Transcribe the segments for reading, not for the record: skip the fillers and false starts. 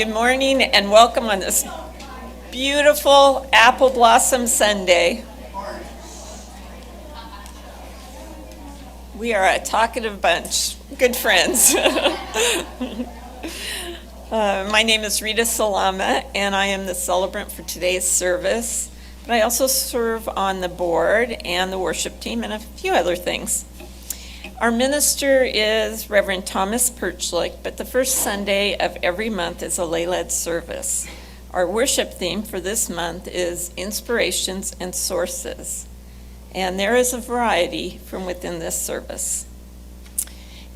Good morning and welcome on this beautiful apple blossom Sunday. We are a talkative bunch, good friends. My name is Rita Salama and I am the celebrant for today's service, but I also serve on the board and the worship team and a few other things. Our minister is Reverend Thomas Perchlik, but the first Sunday of every month is a lay-led service. Our worship theme for this month is Inspirations and Sources, and there is a variety from within this service.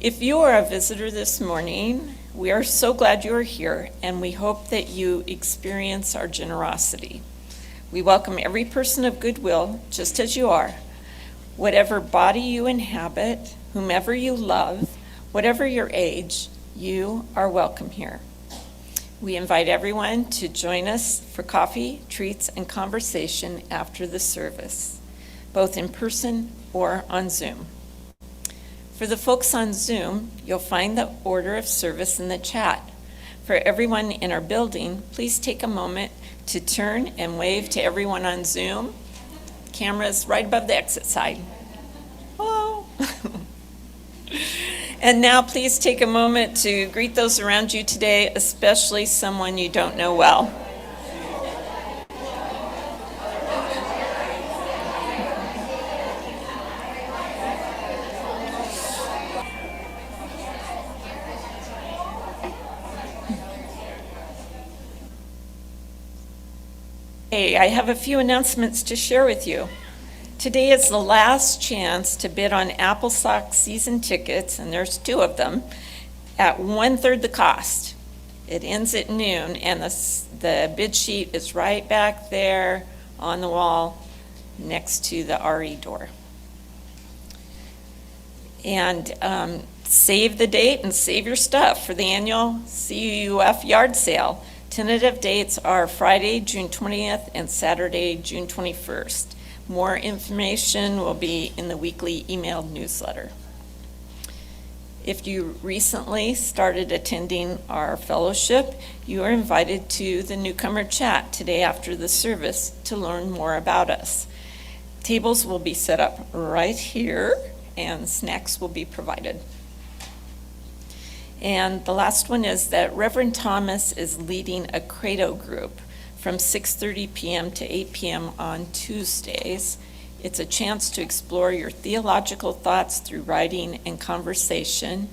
If you are a visitor this morning, we are so glad you are here, and we hope that you experience our generosity. We welcome every person of goodwill, just as you are. Whatever body you inhabit, whomever you love, whatever your age, you are welcome here. We invite everyone to join us for coffee, treats, and conversation after the service, both in person or on Zoom. For the folks on Zoom, you'll find the order of service in the chat. For everyone in our building, please take a moment to turn and wave to everyone on Zoom. Cameras right above the exit side. Hello. And now please take a moment to greet those around you today, especially someone you don't know well. Hey, I have a few announcements to share with you. Today is the last chance to bid on Apple Sox season tickets, and there's 2 of them, at 1/3 the cost. It ends at noon, and the bid sheet is right back there on the wall next to the RE door. And save the date and save your stuff for the annual CUUF yard sale. Tentative dates are Friday, June 20th and Saturday, June 21st. More information will be in the weekly emailed newsletter. If you recently started attending our fellowship, you are invited to the newcomer chat today after the service to learn more about us. Tables will be set up right here and snacks will be provided. And the last one is that Reverend Thomas is leading a credo group from 6:30 p.m. to 8 p.m. on Tuesdays. It's a chance to explore your theological thoughts through writing and conversation.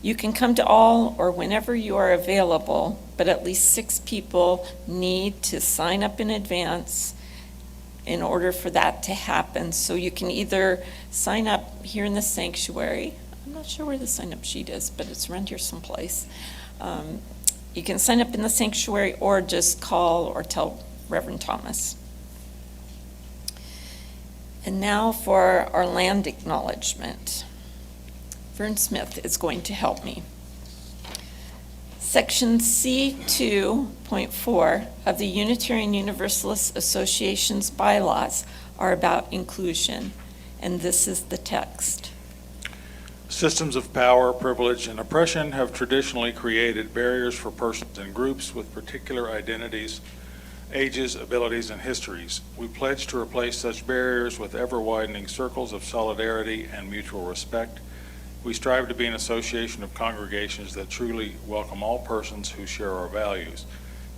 You can come to all or whenever you are available, but at least 6 people need to sign up in advance in order for that to happen. So you can either sign up here in the sanctuary. I'm not sure where the sign-up sheet is, but it's around here someplace. You can sign up in the sanctuary or just call or tell Reverend Thomas. And now for our land acknowledgement. Vern Smith is going to help me. Section C2.4 of the Unitarian Universalist Association's bylaws are about inclusion, and this is the text. Systems of power, privilege, and oppression have traditionally created barriers for persons and groups with particular identities, ages, abilities, and histories. We pledge to replace such barriers with ever-widening circles of solidarity and mutual respect. We strive to be an association of congregations that truly welcome all persons who share our values.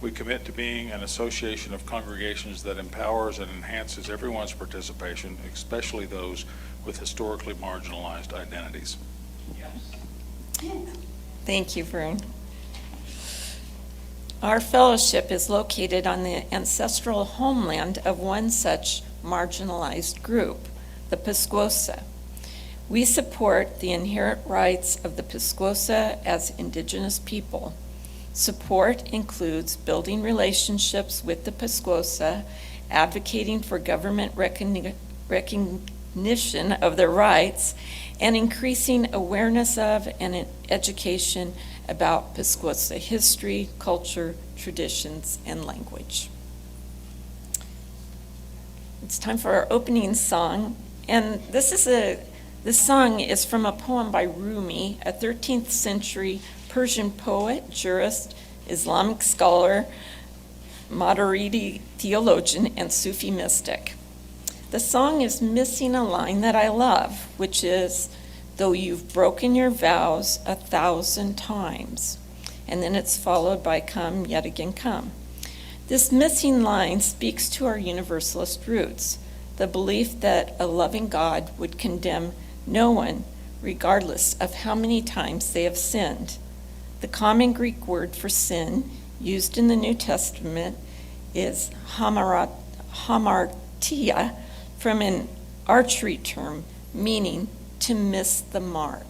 We commit to being an association of congregations that empowers and enhances everyone's participation, especially those with historically marginalized identities. Thank you, Vern. Our fellowship is located on the ancestral homeland of one such marginalized group, the Pisquosa. We support the inherent rights of the Pisquosa as indigenous people. Support includes building relationships with the Pisquosa, advocating for government recognition of their rights, and increasing awareness of and education about Pisquosa history, culture, traditions, and language. It's time for our opening song, and this song is from a poem by Rumi, a 13th century Persian poet, jurist, Islamic scholar, Maturidi theologian, and Sufi mystic. The song is missing a line that I love, which is, "Though you've broken your vows 1,000 times." And then it's followed by "Come, yet again, come." This missing line speaks to our universalist roots, the belief that a loving God would condemn no one, regardless of how many times they have sinned. The common Greek word for sin used in the New Testament is hamartia, from an archery term meaning to miss the mark.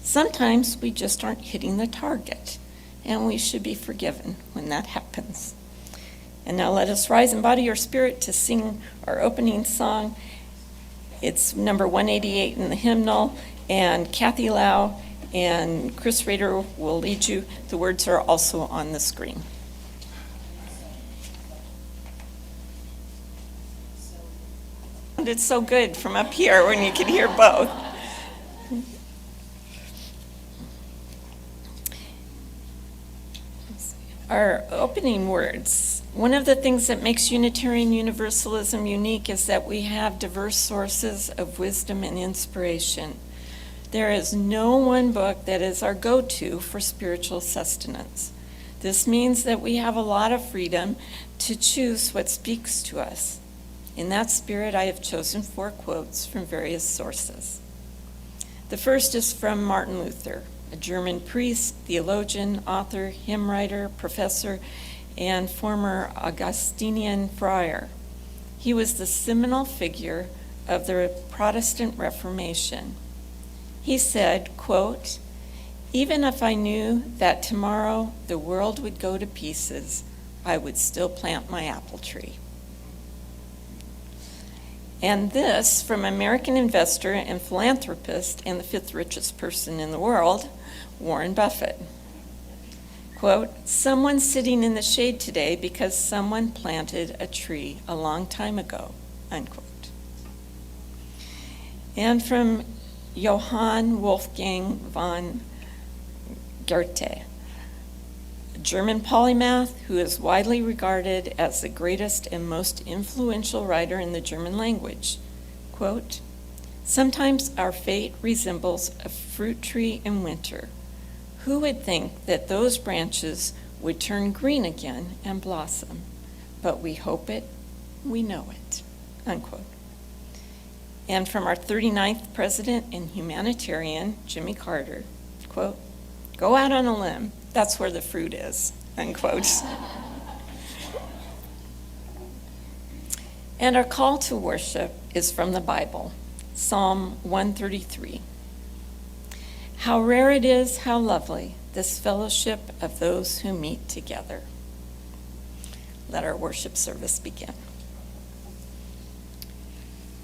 Sometimes we just aren't hitting the target, and we should be forgiven when that happens. And now let us rise in body or spirit to sing our opening song. It's number 188 in the hymnal, and Kathy Lau and Chris Rader will lead you. The words are also on the screen. It's so good from up here when you can hear both. Our opening words. One of the things that makes Unitarian Universalism unique is that we have diverse sources of wisdom and inspiration. There is no one book that is our go-to for spiritual sustenance. This means that we have a lot of freedom to choose what speaks to us. In that spirit, I have chosen 4 quotes from various sources. The first is from Martin Luther, a German priest, theologian, author, hymn writer, professor, and former Augustinian friar. He was the seminal figure of the Protestant Reformation. He said, quote, "Even if I knew that tomorrow the world would go to pieces, I would still plant my apple tree." And this from American investor and philanthropist and the 5th richest person in the world, Warren Buffett. Quote, "Someone's sitting in the shade today because someone planted a tree a long time ago," unquote. And from Johann Wolfgang von Goethe, a German polymath who is widely regarded as the greatest and most influential writer in the German language. Quote, "Sometimes our fate resembles a fruit tree in winter. Who would think that those branches would turn green again and blossom? But we hope it, we know it," unquote. And from our 39th president and humanitarian, Jimmy Carter, quote, "Go out on a limb, that's where the fruit is," unquote. And our call to worship is from the Bible, Psalm 133. "How rare it is, how lovely, this fellowship of those who meet together." Let our worship service begin.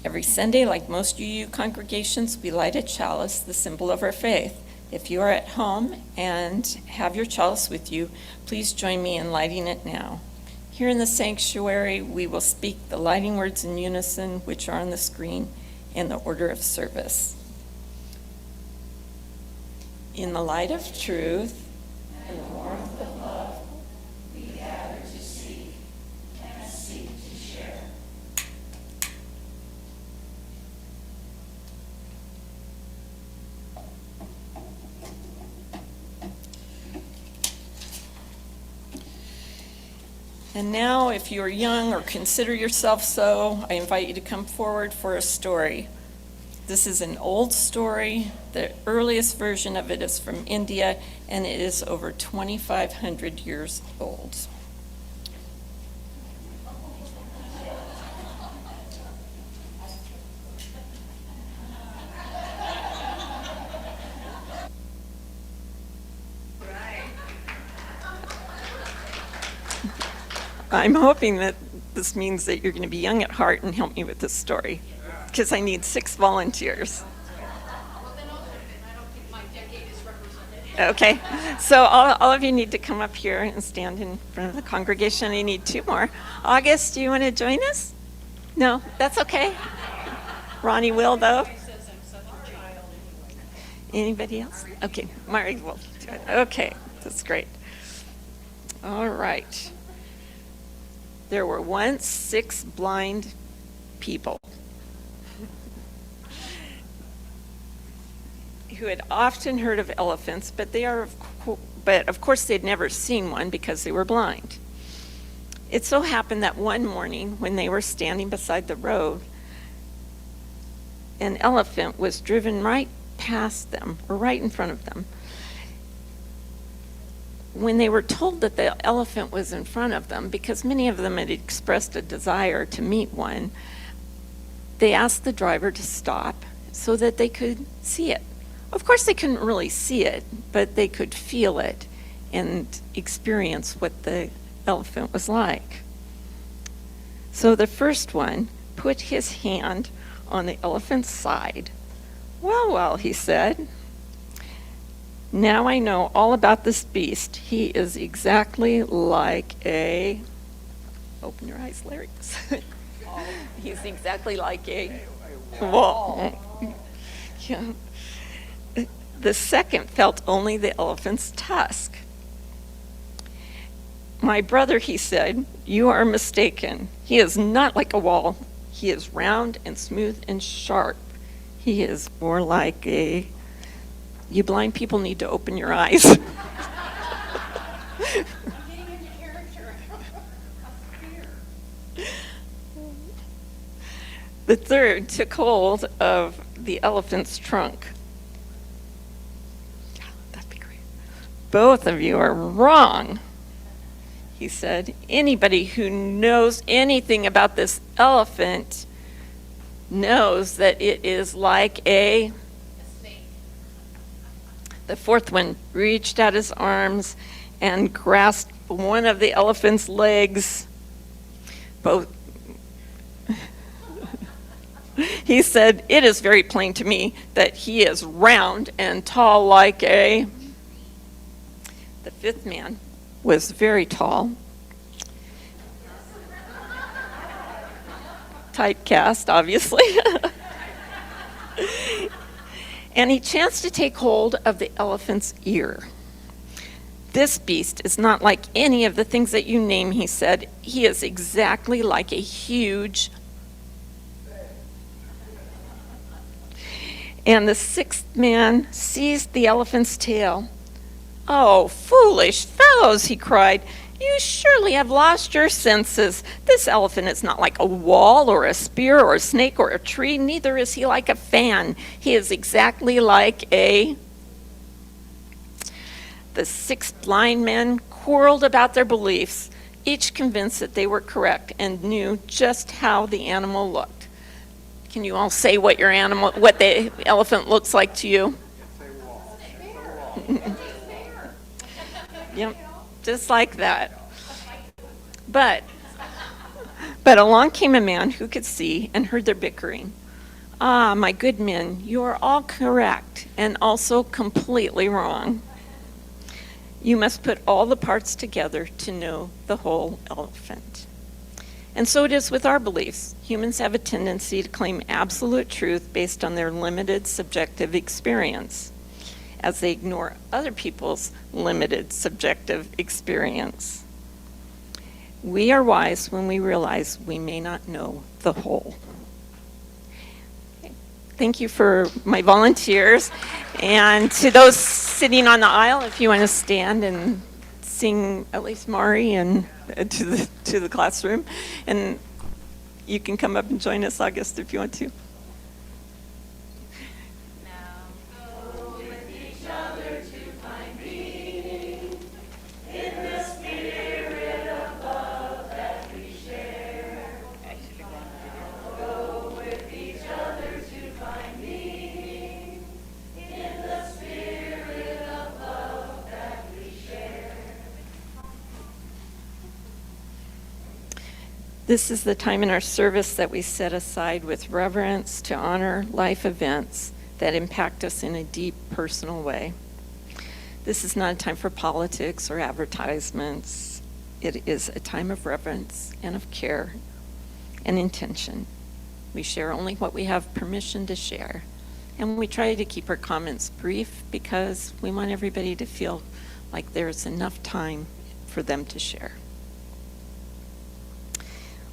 Every Sunday, like most UU congregations, we light a chalice, the symbol of our faith. If you are at home and have your chalice with you, please join me in lighting it now. Here in the sanctuary, we will speak the lighting words in unison, which are on the screen, in the order of service. In the light of truth and the warmth of love, we gather to seek and seek to share. And now, if you are young or consider yourself so, I invite you to come forward for a story. This is an old story. The earliest version of it is from India, and it is over 2,500 years old. I'm hoping that this means that you're going to be young at heart and help me with this story, because I need 6 volunteers. Okay, so all of you need to come up here and stand in front of the congregation. I need 2 more. August, do you want to join us? No, that's okay. Ronnie will, though. Anybody else? Okay, Mari will do it. Okay, that's great. All right. There were once 6 blind people who had often heard of elephants, but of course they'd never seen one because they were blind. It so happened that one morning when they were standing beside the road, an elephant was driven right past them, or right in front of them. When they were told that the elephant was in front of them, because many of them had expressed a desire to meet one, they asked the driver to stop so that they could see it. Of course, they couldn't really see it, but they could feel it and experience what the elephant was like. So the first one put his hand on the elephant's side. Well, he said, now I know all about this beast. He is exactly like a, open your eyes, Larry. He's exactly like a wall. Yeah. The second felt only the elephant's tusk. My brother, he said, you are mistaken. He is not like a wall. He is round and smooth and sharp. He is more like a, you blind people need to open your eyes. I'm getting into character. The third took hold of the elephant's trunk. Yeah, that'd be great. Both of you are wrong, he said. Anybody who knows anything about this elephant knows that it is like a snake. The fourth one reached out his arms and grasped one of the elephant's legs. Both. He said, it is very plain to me that he is round and tall like a. The fifth man was very tall. Typecast, obviously. And he chanced to take hold of the elephant's ear. This beast is not like any of the things that you name, he said. He is exactly like a huge. And the sixth man seized the elephant's tail. Oh, foolish fellows, he cried. You surely have lost your senses. This elephant is not like a wall or a spear or a snake or a tree. Neither is he like a fan. He is exactly like a. The 6 blind men quarreled about their beliefs, each convinced that they were correct and knew just how the animal looked. Can you all say what the elephant looks like to you? Yep, just like that. But along came a man who could see and heard their bickering. Ah, my good men, you are all correct and also completely wrong. You must put all the parts together to know the whole elephant. And so it is with our beliefs. Humans have a tendency to claim absolute truth based on their limited subjective experience, as they ignore other people's limited subjective experience. We are wise when we realize we may not know the whole. Thank you for my volunteers. And to those sitting on the aisle, if you want to stand and sing at least Mari and to the classroom. And you can come up and join us, August, if you want to. This is the time in our service that we set aside with reverence to honor life events that impact us in a deep personal way. This is not a time for politics or advertisements. It is a time of reverence and of care and intention. We share only what we have permission to share, and we try to keep our comments brief because we want everybody to feel like there's enough time for them to share.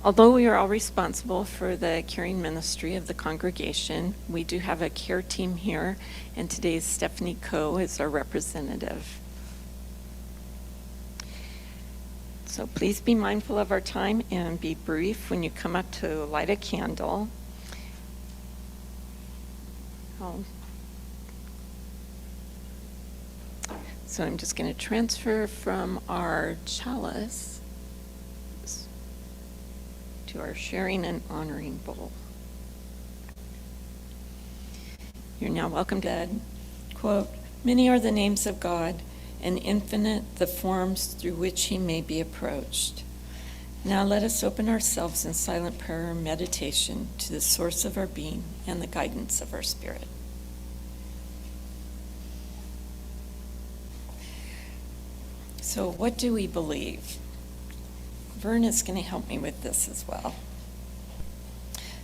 Although we are all responsible for the caring ministry of the congregation, we do have a care team here, and today's Stephanie Coe is our representative. So please be mindful of our time and be brief when you come up to light a candle. So I'm just going to transfer from our chalice to our sharing and honoring bowl. You're now welcome to, quote, "Many are the names of God, and infinite the forms through which he may be approached." Now let us open ourselves in silent prayer and meditation to the source of our being and the guidance of our spirit. So what do we believe? Vern is going to help me with this as well.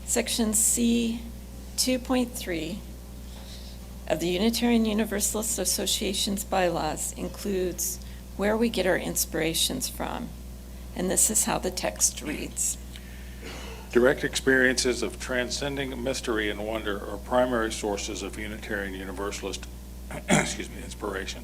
Section C 2.3 of the Unitarian Universalist Association's bylaws includes where we get our inspirations from. And this is how the text reads. Direct experiences of transcending mystery and wonder are primary sources of Unitarian Universalist inspiration.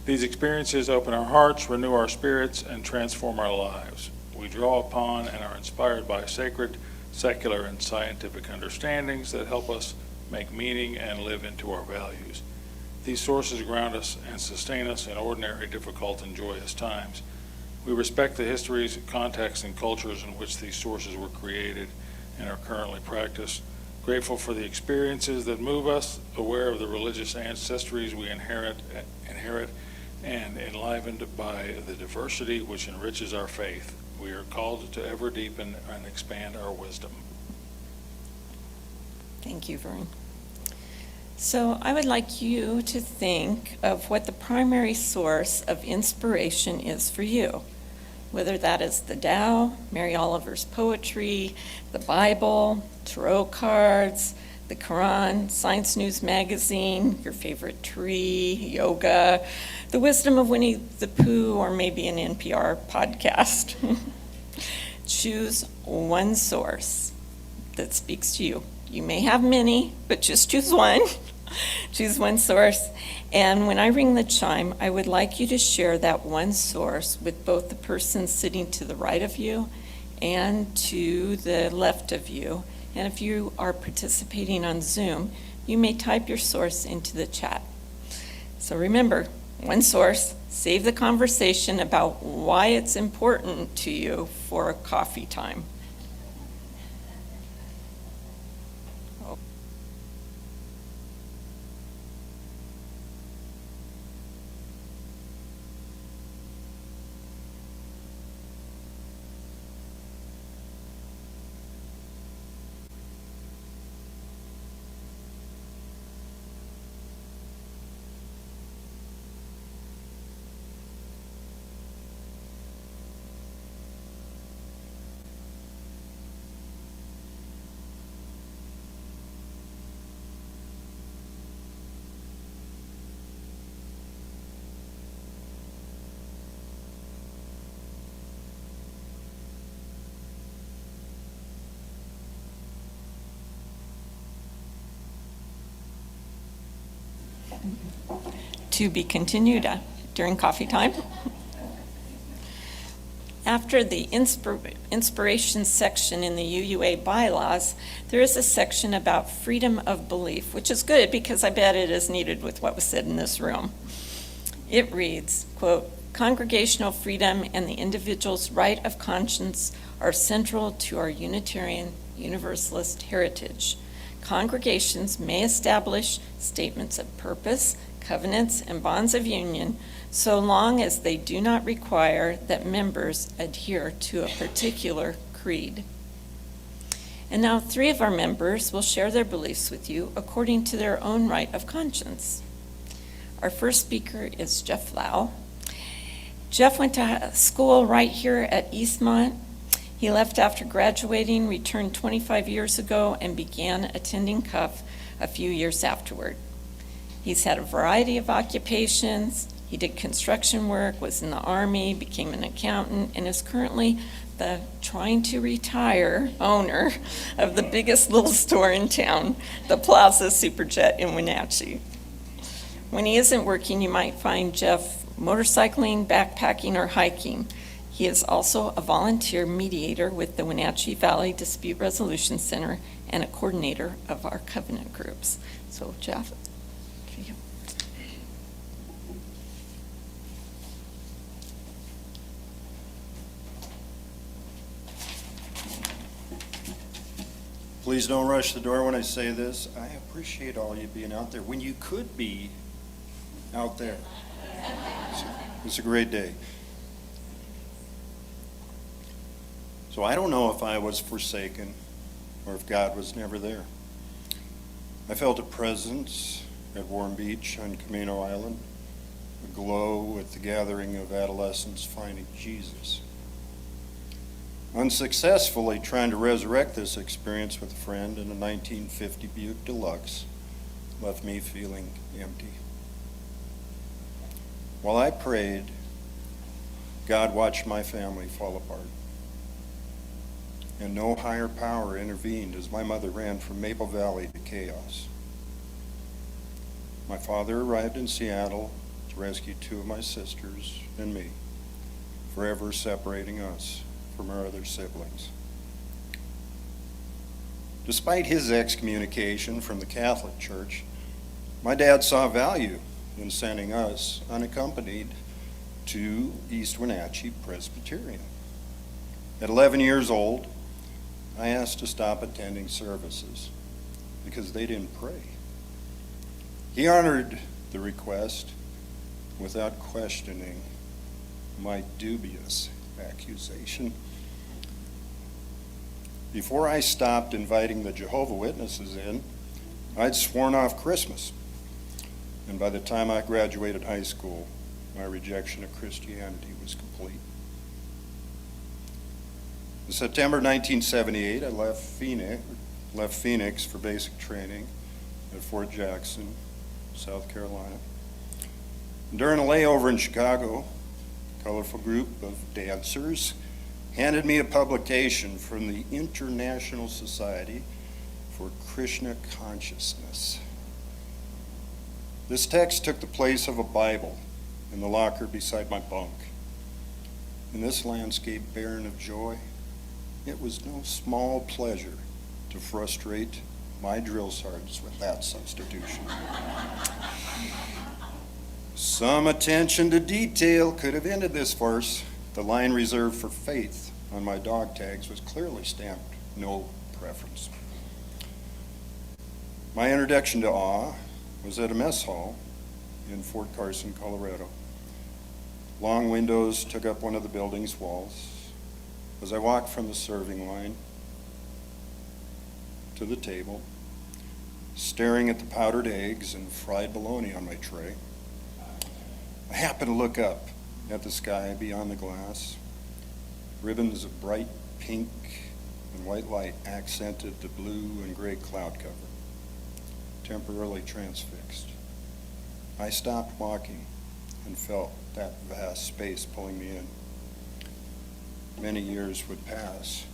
These experiences open our hearts, renew our spirits, and transform our lives. We draw upon and are inspired by sacred, secular, and scientific understandings that help us make meaning and live into our values. These sources ground us and sustain us in ordinary, difficult, and joyous times. We respect the histories, contexts, and cultures in which these sources were created and are currently practiced. Grateful for the experiences that move us, aware of the religious ancestries we inherit, and enlivened by the diversity which enriches our faith. We are called to ever deepen and expand our wisdom. Thank you, Vern. So I would like you to think of what the primary source of inspiration is for you, whether that is the Tao, Mary Oliver's poetry, the Bible, tarot cards, the Quran, Science News magazine, your favorite tree, yoga, the wisdom of Winnie the Pooh, or maybe an NPR podcast. Choose one source that speaks to you. You may have many, but just choose one. Choose one source. And when I ring the chime, I would like you to share that one source with both the person sitting to the right of you and to the left of you. And if you are participating on Zoom, you may type your source into the chat. So remember, one source, save the conversation about why it's important to you for a coffee time. To be continued during coffee time. After the inspiration section in the UUA bylaws, there is a section about freedom of belief, which is good because I bet it is needed with what was said in this room. It reads, quote, "Congregational freedom and the individual's right of conscience are central to our Unitarian Universalist heritage. Congregations may establish statements of purpose, covenants, and bonds of union so long as they do not require that members adhere to a particular creed." And now 3 of our members will share their beliefs with you according to their own right of conscience. Our first speaker is Jeff Lau. Jeff went to school right here at Eastmont. He left after graduating, returned 25 years ago, and began attending CUUF a few years afterward. He's had a variety of occupations. He did construction work, was in the Army, became an accountant, and is currently the trying to retire owner of the biggest little store in town, the Plaza Superjet in Wenatchee. When he isn't working, you might find Jeff motorcycling, backpacking, or hiking. He is also a volunteer mediator with the Wenatchee Valley Dispute Resolution Center and a coordinator of our covenant groups. So Jeff, for you. Please don't rush the door when I say this. I appreciate all you being out there when you could be out there. It's a great day. So I don't know if I was forsaken or if God was never there. I felt a presence at Warm Beach on Camino Island, a glow at the gathering of adolescents finding Jesus. Unsuccessfully trying to resurrect this experience with a friend in a 1950 Buick Deluxe left me feeling empty. While I prayed, God watched my family fall apart. And no higher power intervened as my mother ran from Maple Valley to chaos. My father arrived in Seattle to rescue two of my sisters and me, forever separating us from our other siblings. Despite his excommunication from the Catholic Church, my dad saw value in sending us unaccompanied to East Wenatchee Presbyterian. At 11 years old, I asked to stop attending services because they didn't pray. He honored the request without questioning my dubious accusation. Before I stopped inviting the Jehovah's Witnesses in, I'd sworn off Christmas. And by the time I graduated high school, my rejection of Christianity was complete. In September 1978, I left Phoenix for basic training at Fort Jackson, South Carolina. During a layover in Chicago, a colorful group of dancers handed me a publication from the International Society for Krishna Consciousness. This text took the place of a Bible in the locker beside my bunk. In this landscape barren of joy, it was no small pleasure to frustrate my drill sergeants with that substitution. Some attention to detail could have ended this farce. The line reserved for faith on my dog tags was clearly stamped no preference. My introduction to awe was at a mess hall in Fort Carson, Colorado. Long windows took up one of the building's walls. As I walked from the serving line to the table, staring at the powdered eggs and fried bologna on my tray, I happened to look up at the sky beyond the glass. Ribbons of bright pink and white light accented the blue and gray cloud cover, temporarily transfixed. I stopped walking and felt that vast space pulling me in. Many years would pass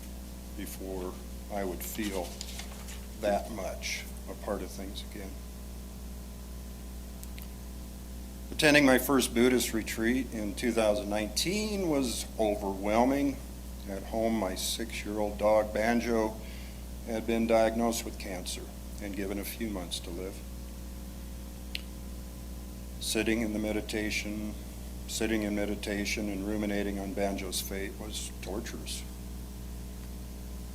before I would feel that much a part of things again. Attending my first Buddhist retreat in 2019 was overwhelming. At home, my 6-year-old dog, Banjo, had been diagnosed with cancer and given a few months to live. Sitting in meditation and ruminating on Banjo's fate was torturous.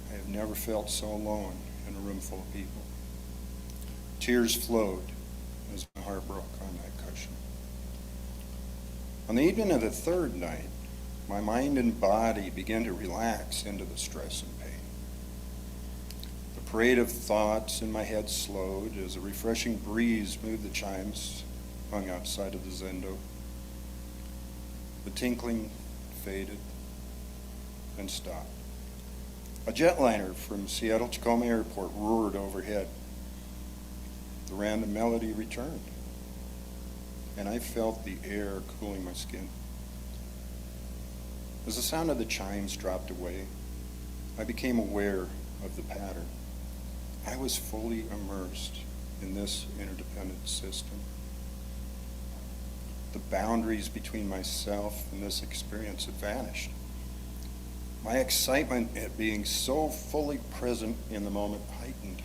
I have never felt so alone in a room full of people. Tears flowed as my heart broke on that cushion. On the evening of the third night, my mind and body began to relax into the stress and pain. The parade of thoughts in my head slowed as a refreshing breeze moved the chimes hung outside of the Zendo. The tinkling faded and stopped. A jetliner from Seattle-Tacoma Airport roared overhead. The random melody returned. and I felt the air cooling my skin. As the sound of the chimes dropped away, I became aware of the pattern. I was fully immersed in this interdependent system. The boundaries between myself and this experience had vanished. My excitement at being so fully present in the moment heightened,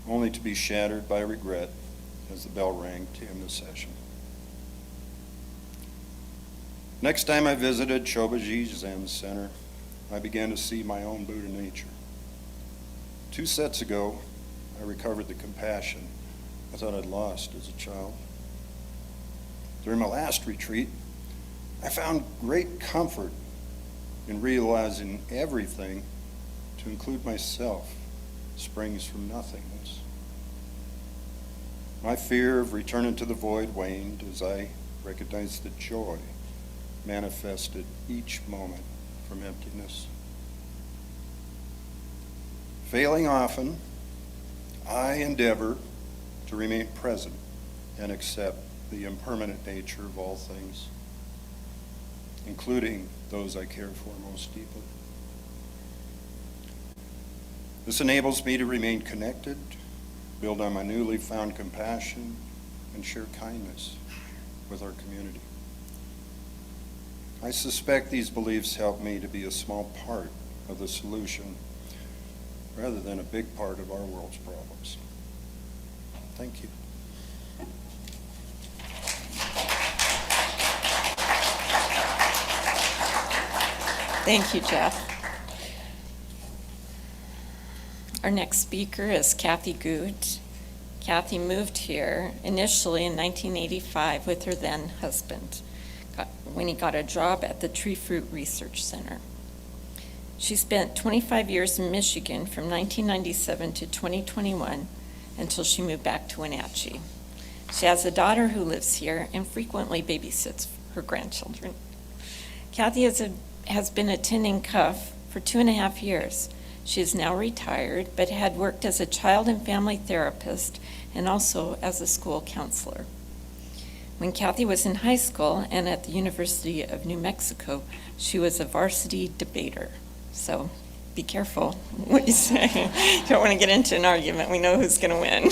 only to be shattered by regret as the bell rang to end the session. Next time I visited Chobaji Zen Center, I began to see my own Buddha nature. 2 sets ago, I recovered the compassion I thought I'd lost as a child. During my last retreat, I found great comfort in realizing everything, to include myself, springs from nothingness. My fear of returning to the void waned as I recognized the joy manifested each moment from emptiness. Failing often, I endeavor to remain present and accept the impermanent nature of all things, including those I care for most deeply. This enables me to remain connected, build on my newly found compassion, and share kindness with our community. I suspect these beliefs help me to be a small part of the solution rather than a big part of our world's problems. Thank you. Thank you, Jeff. Our next speaker is Kathy Good. Kathy moved here initially in 1985 with her then husband when he got a job at the Tree Fruit Research Center. She spent 25 years in Michigan from 1997 to 2021 until she moved back to Wenatchee. She has a daughter who lives here and frequently babysits her grandchildren. Kathy has been attending CUUF for 2.5 years. She is now retired, but had worked as a child and family therapist and also as a school counselor. When Kathy was in high school and at the University of New Mexico, she was a varsity debater. So be careful what you say. You don't want to get into an argument. We know who's going to win.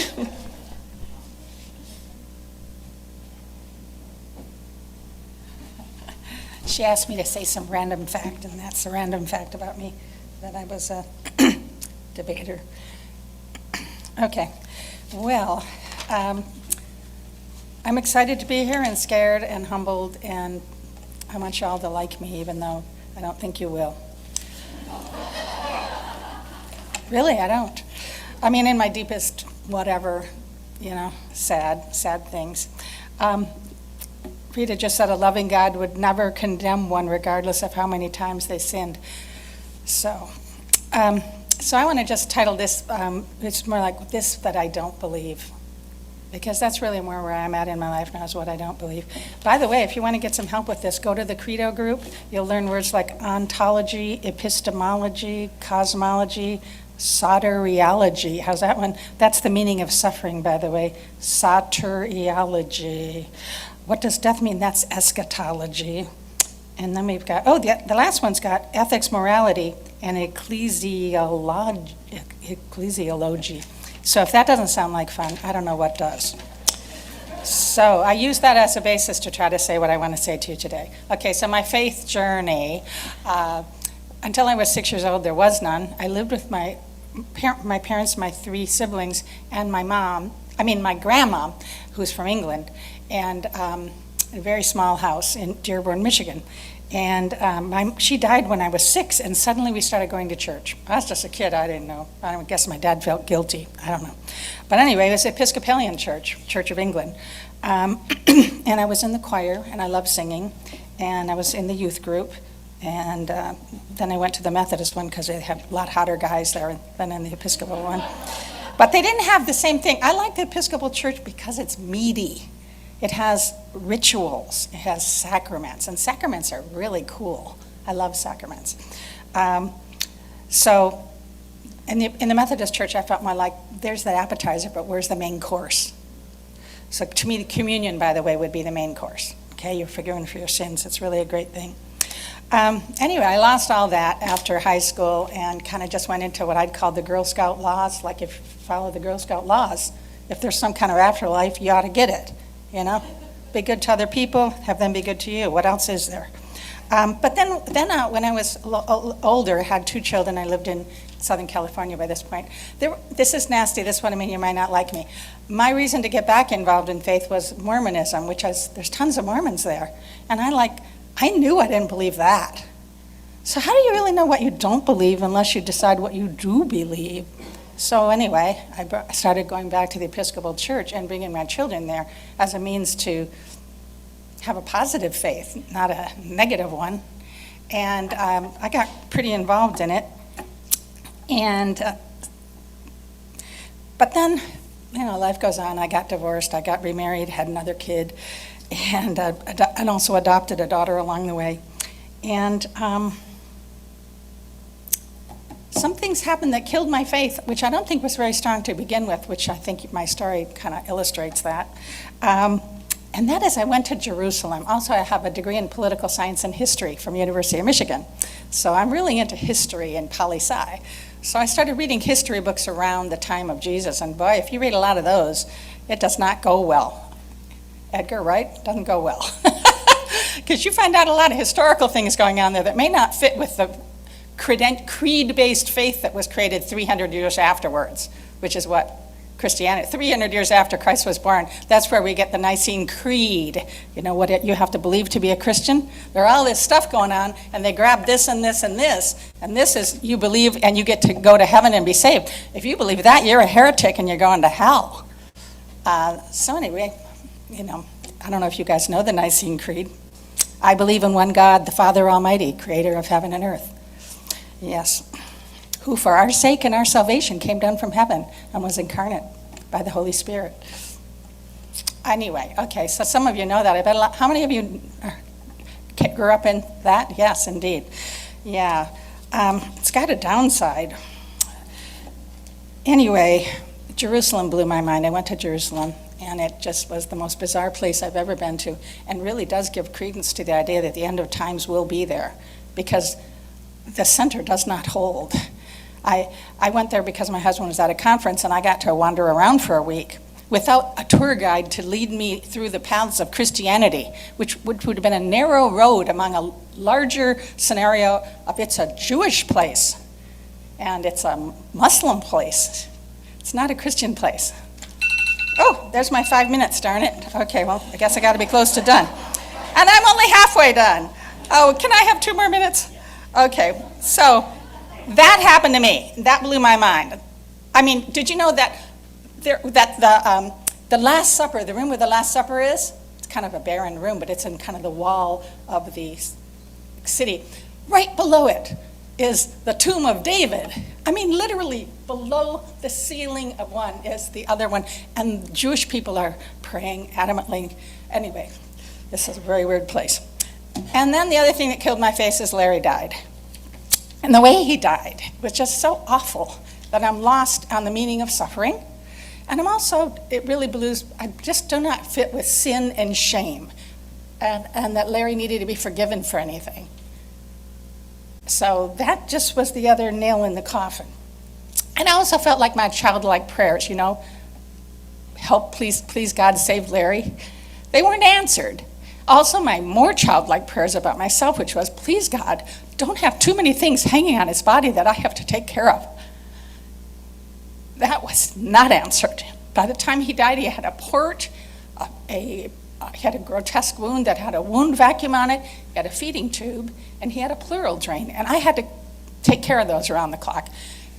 She asked me to say some random fact, and that's the random fact about me, that I was a debater. Okay, well, I'm excited to be here and scared and humbled, and I want you all to like me, even though I don't think you will. Really, I don't. I mean, in my deepest whatever, sad things. Rita just said a loving God would never condemn one regardless of how many times they sinned. So I want to just title this, it's more like this that I don't believe, because that's really more where I'm at in my life now, is what I don't believe. By the way, if you want to get some help with this, go to the Credo group. You'll learn words like ontology, epistemology, cosmology, soteriology. How's that one? That's the meaning of suffering, by the way. Soteriology. What does death mean? That's eschatology. And then we've got, the last one's got ethics, morality, and ecclesiology. So if that doesn't sound like fun, I don't know what does. So I use that as a basis to try to say what I want to say to you today. Okay, so my faith journey, until I was 6 years old, there was none. I lived with my parents, my 3 siblings, and my grandma, who's from England, and a very small house in Dearborn, Michigan. And she died when I was 6, and suddenly we started going to church. I was just a kid, I didn't know. I guess my dad felt guilty, I don't know. But anyway, it was Episcopalian Church, Church of England. And I was in the choir, and I loved singing, and I was in the youth group. And then I went to the Methodist one because they have a lot hotter guys there than in the Episcopal one. But they didn't have the same thing. I like the Episcopal Church because it's meaty. It has rituals, it has sacraments, and sacraments are really cool. I love sacraments. So in the Methodist Church, I felt more like, there's the appetizer, but where's the main course? So to me, the communion, by the way, would be the main course. Okay, you're forgiven for your sins. It's really a great thing. Anyway, I lost all that after high school and kind of just went into what I'd call the Girl Scout laws. Like if you follow the Girl Scout laws, if there's some kind of afterlife, you ought to get it, you know? Be good to other people, have them be good to you. What else is there? But then when I was older, I had 2 children. I lived in Southern California by this point. This is nasty. This is what I mean. You might not like me. My reason to get back involved in faith was Mormonism, there's tons of Mormons there. And I knew I didn't believe that. So how do you really know what you don't believe unless you decide what you do believe? So anyway, I started going back to the Episcopal Church and bringing my children there as a means to have a positive faith, not a negative one. And I got pretty involved in it. And but then, life goes on. I got divorced. I got remarried, had another kid, and also adopted a daughter along the way. And some things happened that killed my faith, which I don't think was very strong to begin with, which I think my story kind of illustrates that. And that is I went to Jerusalem. Also, I have a degree in political science and history from University of Michigan. So I'm really into history and poli-sci. So I started reading history books around the time of Jesus. And boy, if you read a lot of those, it does not go well. Edgar, right? Doesn't go well. Because you find out a lot of historical things going on there that may not fit with the creed-based faith that was created 300 years afterwards, which is what Christianity, 300 years after Christ was born, that's where we get the Nicene Creed. You know what you have to believe to be a Christian? There's all this stuff going on, and they grab this and this and this, and this is you believe and you get to go to heaven and be saved. If you believe that, you're a heretic and you're going to hell. So anyway, I don't know if you guys know the Nicene Creed. I believe in one God, the Father Almighty, creator of heaven and earth. Yes. Who for our sake and our salvation came down from heaven and was incarnate by the Holy Spirit. Anyway, okay, so some of you know that. I bet how many of you grew up in that? Yes, indeed. Yeah, it's got a downside. Anyway, Jerusalem blew my mind. I went to Jerusalem, and it just was the most bizarre place I've ever been to, and really does give credence to the idea that the end of times will be there, because the center does not hold. I went there because my husband was at a conference, and I got to wander around for a week without a tour guide to lead me through the paths of Christianity, which would have been a narrow road among a larger scenario of it's a Jewish place, and it's a Muslim place. It's not a Christian place. Oh, there's my 5 minutes, darn it. Okay, well, I guess I got to be close to done. And I'm only halfway done. Oh, can I have 2 more minutes? Okay, so that happened to me. That blew my mind. I mean, did you know that the Last Supper, the room where the Last Supper is, it's kind of a barren room, but it's in kind of the wall of the city. Right below it is the tomb of David. I mean, literally below the ceiling of one is the other one, and Jewish people are praying adamantly. Anyway, this is a very weird place. And then the other thing that killed my face is Larry died. And the way he died was just so awful that I'm lost on the meaning of suffering. And I'm also, it really blues, I just do not fit with sin and shame. And that Larry needed to be forgiven for anything. So that just was the other nail in the coffin. And I also felt like my childlike prayers, help, please God, save Larry. They weren't answered. Also, my more childlike prayers about myself, which was, please God, don't have too many things hanging on his body that I have to take care of. That was not answered. By the time he died, he had a port, he had a grotesque wound that had a wound vacuum on it, he had a feeding tube, and he had a pleural drain. And I had to take care of those around the clock.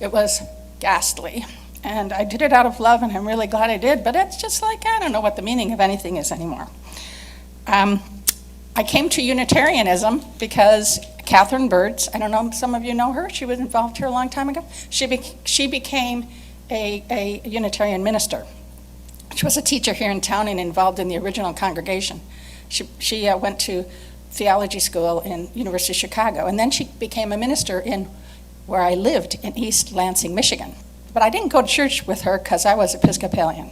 It was ghastly. And I did it out of love, and I'm really glad I did, but it's just like, I don't know what the meaning of anything is anymore. I came to Unitarianism because Catherine Birds, I don't know, some of you know her, she was involved here a long time ago. She became a Unitarian minister. She was a teacher here in town and involved in the original congregation. She went to theology school in University of Chicago, and then she became a minister in where I lived in East Lansing, Michigan. But I didn't go to church with her because I was Episcopalian.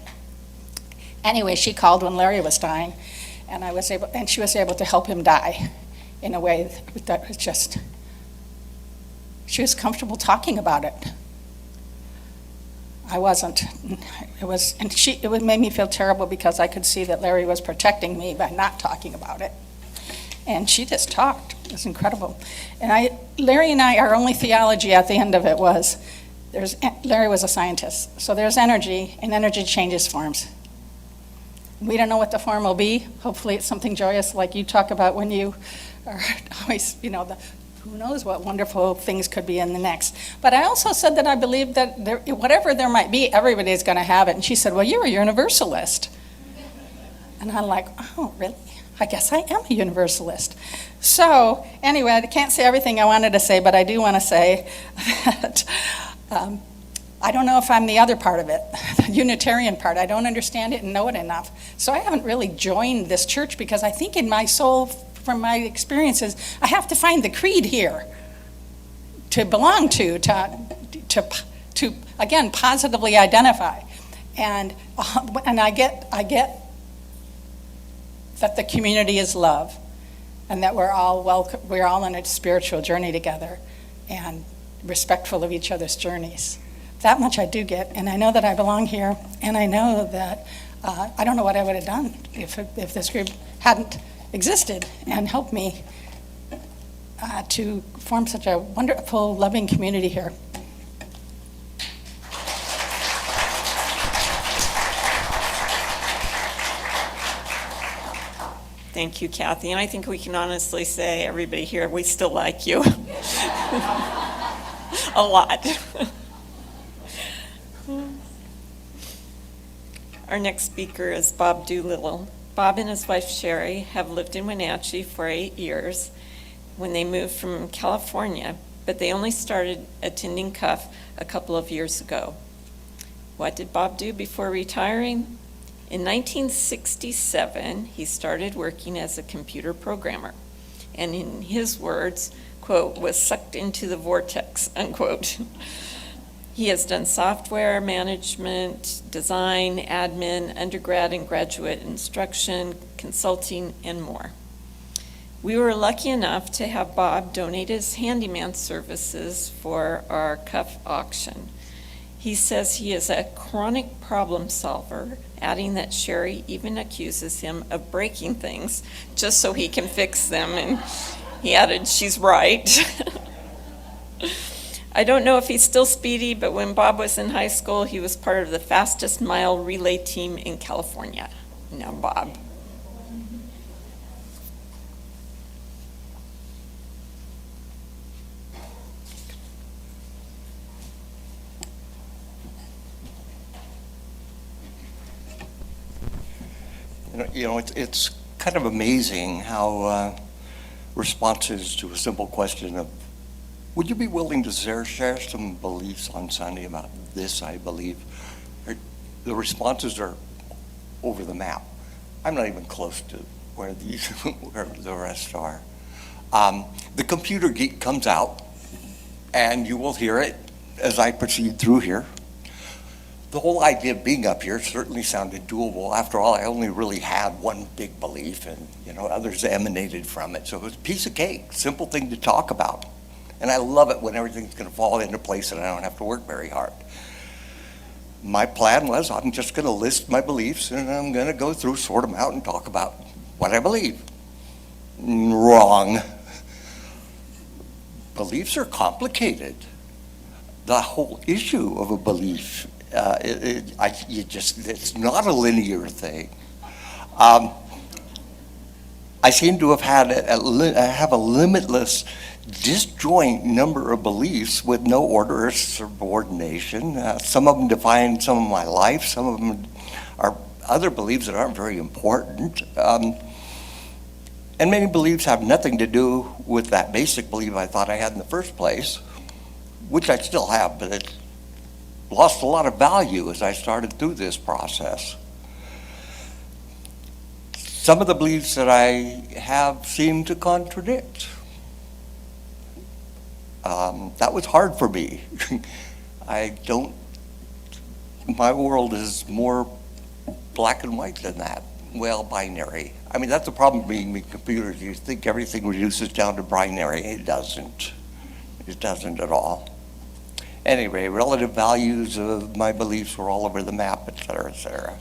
Anyway, she called when Larry was dying, and she was able to help him die in a way that was just, she was comfortable talking about it. I wasn't. It made me feel terrible because I could see that Larry was protecting me by not talking about it. And she just talked. It was incredible. And Larry and I, our only theology at the end of it was, Larry was a scientist, so there's energy, and energy changes forms. We don't know what the form will be. Hopefully it's something joyous like you talk about when you are always, who knows what wonderful things could be in the next. But I also said that I believe that whatever there might be, everybody's going to have it. And she said, well, you're a universalist. And I'm like, oh, really? I guess I am a universalist. So anyway, I can't say everything I wanted to say, but I do want to say that I don't know if I'm the other part of it, the Unitarian part. I don't understand it and know it enough. So I haven't really joined this church because I think in my soul, from my experiences, I have to find the creed here to belong to again, positively identify. And I get that the community is love, and that we're all on a spiritual journey together, and respectful of each other's journeys. That much I do get, and I know that I belong here, and I know that I don't know what I would have done if this group hadn't existed and helped me to form such a wonderful, loving community here. Thank you, Kathy. And I think we can honestly say, everybody here, we still like you. A lot. Our next speaker is Bob Doolittle. Bob and his wife Sherry have lived in Wenatchee for 8 years when they moved from California, but they only started attending CUUF a couple of years ago. What did Bob do before retiring? In 1967, he started working as a computer programmer, and in his words, quote, was sucked into the vortex, unquote. He has done software management, design, admin, undergrad and graduate instruction, consulting, and more. We were lucky enough to have Bob donate his handyman services for our CUUF auction. He says he is a chronic problem solver, adding that Sherry even accuses him of breaking things just so he can fix them, and he added, she's right. I don't know if he's still speedy, but when Bob was in high school, he was part of the fastest mile relay team in California. Now, Bob. It's kind of amazing how responses to a simple question of, would you be willing to share some beliefs on Sunday about this, I believe? The responses are over the map. I'm not even close to where the rest are. The computer geek comes out, and you will hear it as I proceed through here. The whole idea of being up here certainly sounded doable. After all, I only really had one big belief, and others emanated from it. So it was a piece of cake, simple thing to talk about. And I love it when everything's going to fall into place and I don't have to work very hard. My plan was, I'm just going to list my beliefs and I'm going to go through, sort them out, and talk about what I believe. Wrong. Beliefs are complicated. The whole issue of a belief, it's not a linear thing. I seem to have have a limitless, disjoint number of beliefs with no order or subordination. Some of them define some of my life. Some of them are other beliefs that aren't very important. And many beliefs have nothing to do with that basic belief I thought I had in the first place, which I still have, but it lost a lot of value as I started through this process. Some of the beliefs that I have seem to contradict. That was hard for me. My world is more black and white than that. Well, binary. I mean, that's the problem being with computers. You think everything reduces down to binary. It doesn't. It doesn't at all. Anyway, relative values of my beliefs were all over the map, et cetera, et cetera.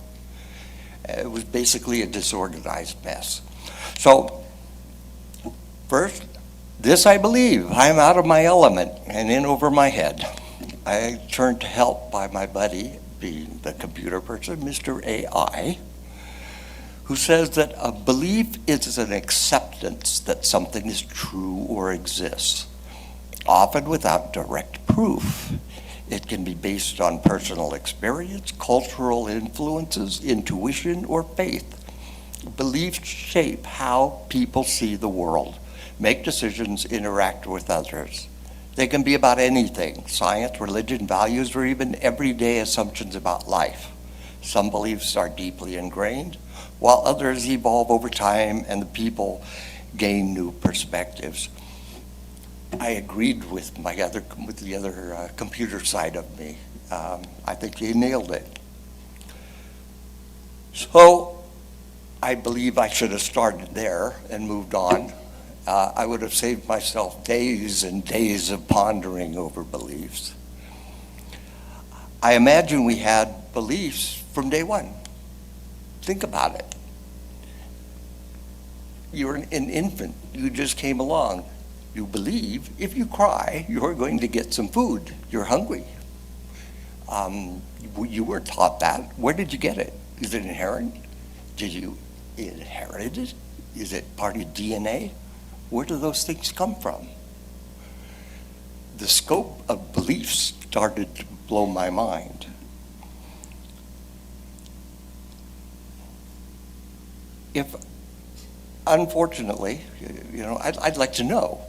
It was basically a disorganized mess. So, first, this I believe. I'm out of my element and in over my head. I turned to help by my buddy, being the computer person, Mr. AI, who says that a belief is an acceptance that something is true or exists, often without direct proof. It can be based on personal experience, cultural influences, intuition, or faith. Beliefs shape how people see the world, make decisions, interact with others. They can be about anything: science, religion, values, or even everyday assumptions about life. Some beliefs are deeply ingrained, while others evolve over time and the people gain new perspectives. I agreed with the other computer side of me. I think he nailed it. So I believe I should have started there and moved on. I would have saved myself days and days of pondering over beliefs. I imagine we had beliefs from day one. Think about it. You're an infant. You just came along. You believe if you cry, you're going to get some food. You're hungry. You weren't taught that. Where did you get it? Is it inherent? Did you inherit it? Is it part of DNA? Where do those things come from? The scope of beliefs started to blow my mind. If, unfortunately, I'd like to know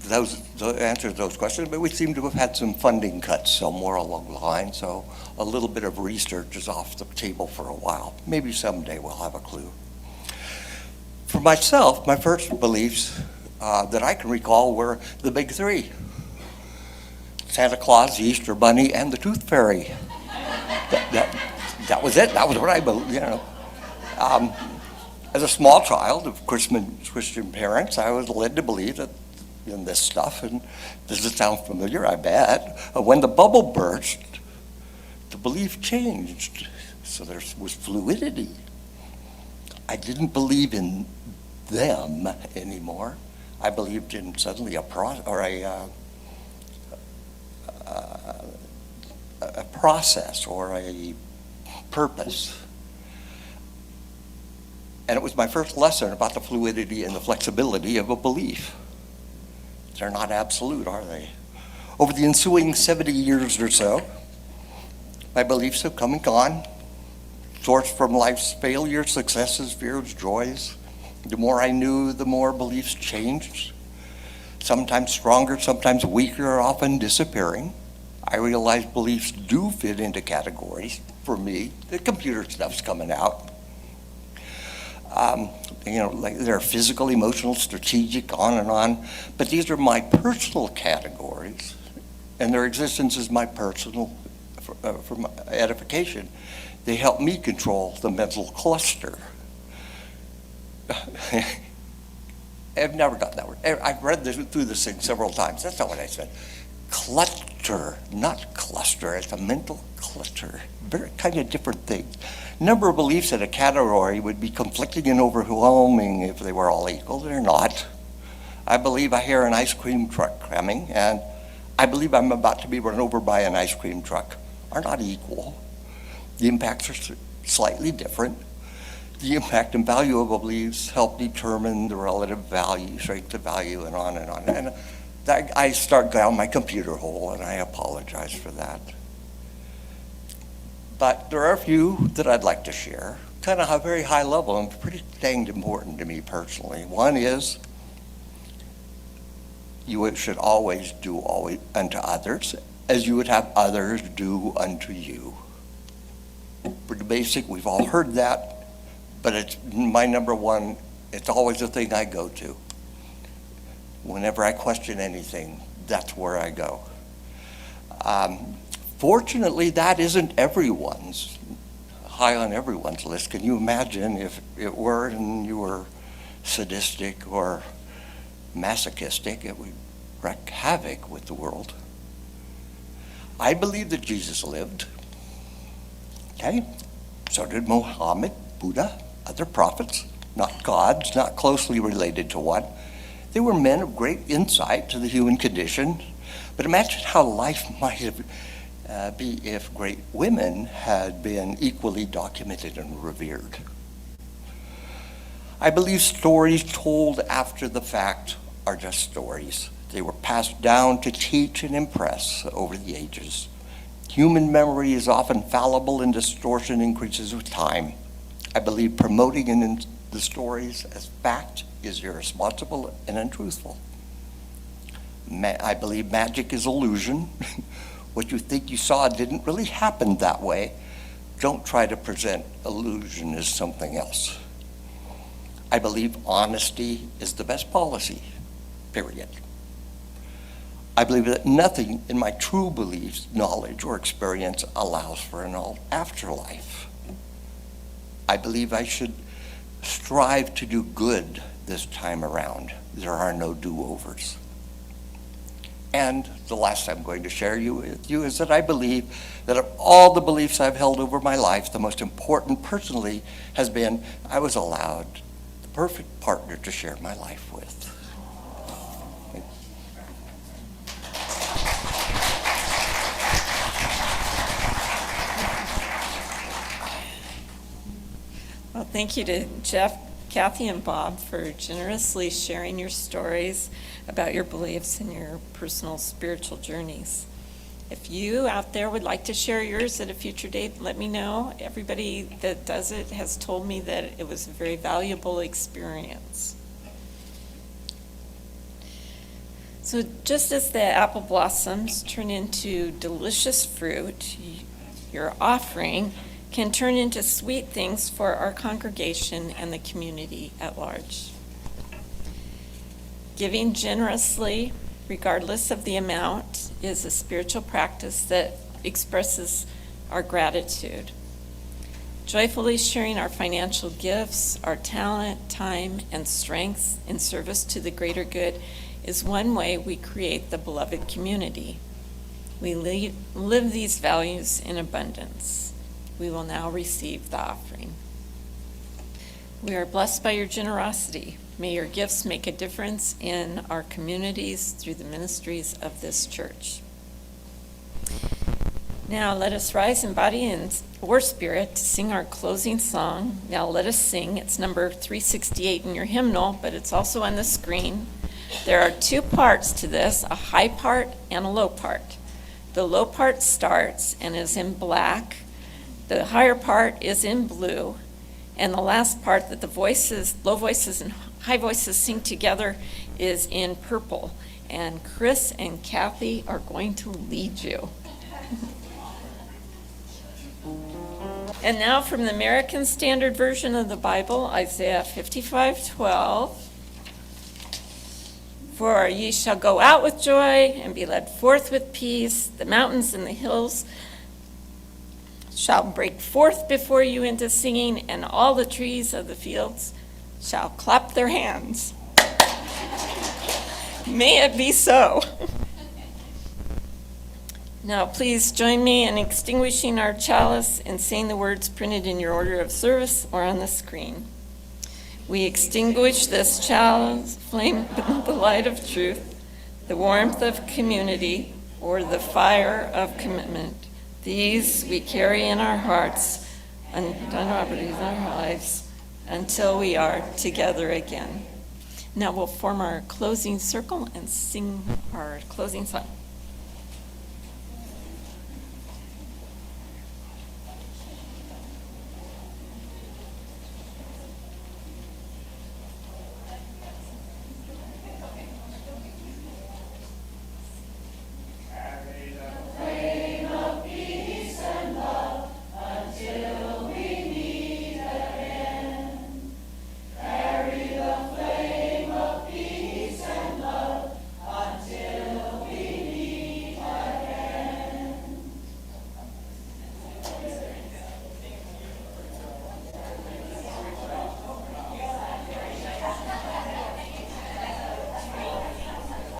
the answer to those questions, but we seem to have had some funding cuts somewhere along the line, so a little bit of research is off the table for a while. Maybe someday we'll have a clue. For myself, my first beliefs that I can recall were the big three: Santa Claus, the Easter Bunny, and the Tooth Fairy. That was it. That was what I believed, As a small child of Christian parents, I was led to believe that in this stuff, and does it sound familiar? I bet. When the bubble burst, the belief changed, so there was fluidity. I didn't believe in them anymore. I believed in suddenly a process or a purpose. And it was my first lesson about the fluidity and the flexibility of a belief. They're not absolute, are they? Over the ensuing 70 years or so, my beliefs have come and gone, sourced from life's failures, successes, fears, joys. The more I knew, the more beliefs changed, sometimes stronger, sometimes weaker, often disappearing. I realized beliefs do fit into categories. For me, the computer stuff's coming out. Like they're physical, emotional, strategic, on and on. But these are my personal categories, and their existence is my personal, for my edification. They help me control the mental cluster. I've never gotten that word. I've read through this thing several times. That's not what I said. Clutter, not cluster. It's a mental clutter. Very kind of different things. Number of beliefs in a category would be conflicting and overwhelming if they were all equal. They're not. I believe I hear an ice cream truck coming, and I believe I'm about to be run over by an ice cream truck. Are not equal. The impacts are slightly different. The impact and value of beliefs help determine the relative value, strength of value, and on and on. And I start down my computer hole, and I apologize for that. But there are a few that I'd like to share, kind of a very high level and pretty dang important to me personally. One is you should always do unto others as you would have others do unto you. Pretty basic, we've all heard that. But it's my number one, it's always the thing I go to. Whenever I question anything, that's where I go. Fortunately, that isn't everyone's high on everyone's list. Can you imagine if it were and you were sadistic or masochistic? It would wreak havoc with the world. I believe that Jesus lived. Okay? So did Muhammad, Buddha, other prophets, not gods, not closely related to one. They were men of great insight to the human condition. But imagine how life might have be if great women had been equally documented and revered. I believe stories told after the fact are just stories. They were passed down to teach and impress over the ages. Human memory is often fallible and distortion increases with time. I believe promoting the stories as fact is irresponsible and untruthful. I believe magic is illusion. What you think you saw didn't really happen that way. Don't try to present illusion as something else. I believe honesty is the best policy, period. I believe that nothing in my true beliefs, knowledge, or experience allows for an afterlife. I believe I should strive to do good this time around. There are no do-overs. And the last I'm going to share with you is that I believe that of all the beliefs I've held over my life, the most important personally has been I was allowed the perfect partner to share my life with. Well, thank you to Jeff, Kathy, and Bob for generously sharing your stories about your beliefs and your personal spiritual journeys. If you out there would like to share yours at a future date, let me know. Everybody that does it has told me that it was a very valuable experience. So just as the apple blossoms turn into delicious fruit, your offering can turn into sweet things for our congregation and the community at large. Giving generously, regardless of the amount, is a spiritual practice that expresses our gratitude. Joyfully sharing our financial gifts, our talent, time, and strengths in service to the greater good is one way we create the beloved community. We live these values in abundance. We will now receive the offering. We are blessed by your generosity. May your gifts make a difference in our communities through the ministries of this church. Now let us rise in body and or spirit to sing our closing song. Now let us sing. It's number 368 in your hymnal, but it's also on the screen. There are two parts to this, a high part and a low part. The low part starts and is in black. The higher part is in blue, and the last part that the voices, low voices and high voices sing together is in purple. And Chris and Kathy are going to lead you. And now from the American Standard Version of the Bible, Isaiah 55:12. For ye shall go out with joy and be led forth with peace. The mountains and the hills shall break forth before you into singing, and all the trees of the fields shall clap their hands. May it be so. Now please join me in extinguishing our chalice and saying the words printed in your order of service or on the screen. We extinguish this chalice flame with the light of truth, the warmth of community, or the fire of commitment. These we carry in our hearts and in our lives until we are together again. Now we'll form our closing circle and sing our closing song.